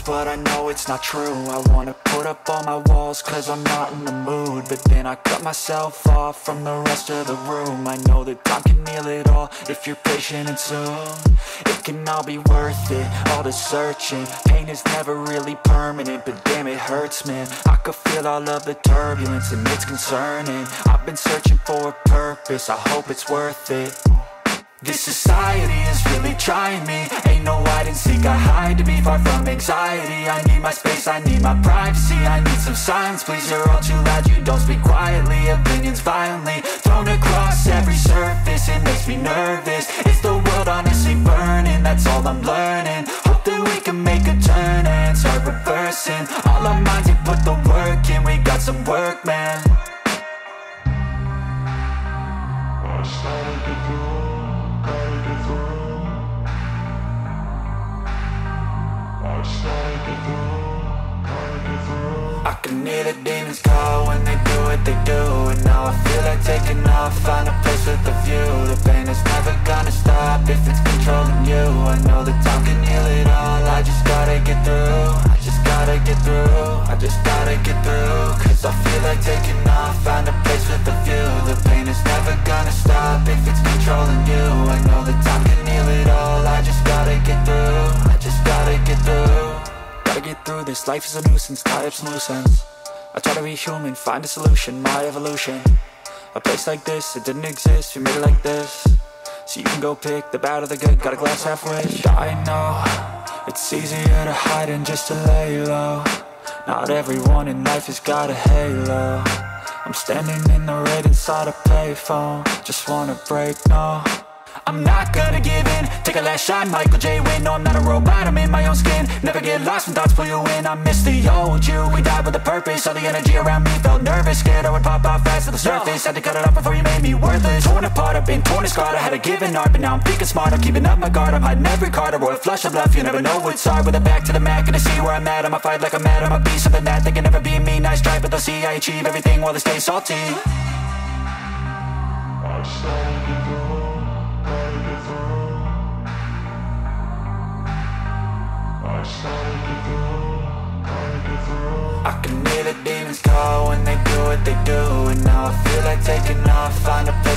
But I know it's not true. I wanna put up all my walls cause I'm not in the mood. But then I cut myself off from the rest of the room. I know that time can heal it all if you're patient and soon it can all be worth it, all the searching. Pain is never really permanent, but damn it hurts, man. I could feel all of the turbulence and it's concerning. I've been searching for a purpose, I hope it's worth it. This society is really trying me. Ain't no hide and seek, I hide to be far from anxiety. I need my space, I need my privacy. I need some silence, please, you're all too loud. You don't speak quietly, opinions violently thrown across every surface. It makes me nervous. Is the world honestly burning? That's all I'm learning. Hope that we can make a turn and start reversing all our minds and put the work in. We got some work, man. I can hear the demons call when they do what they do. And now I feel like taking off, find a place with a view. The pain is never gonna stop if it's controlling you. I know that time can heal it all, I just gotta get through. I just gotta get through, I just gotta get through. Cause I feel like taking off, find a place with a view. The pain is never gonna stop if it's controlling you. I know that time can heal it all, I just gotta get through. I just gotta get through. Gotta get through this, life is a nuisance, tie up some loose ends. I try to be human, find a solution, my evolution. A place like this, it didn't exist, we made it like this. So you can go pick the bad or the good, got a glass half wish. I know, it's easier to hide than just to lay low. Not everyone in life has got a halo. I'm standing in the red inside a payphone, just wanna break, no. I'm not gonna give in, take a last shot, Michael J. Win. No, I'm not a robot, I'm in my own skin. Never get lost when thoughts pull you in. I miss the old you, we died with a purpose. All the energy around me felt nervous, scared I would pop out fast to the surface. Had to cut it off before you made me worthless. Torn apart, I've been torn and scarred. I had a given art, but now I'm thinking smart. I'm keeping up my guard, I'm hiding every card. A royal flush of bluff, you never know what's hard. With a back to the mat, gonna see where I'm at. I'ma fight like I'm mad, I'ma be something that they can never be me. Nice try, but they'll see I achieve everything while they stay salty. I can hear the demons call when they do what they do. And now I feel like taking off, find a place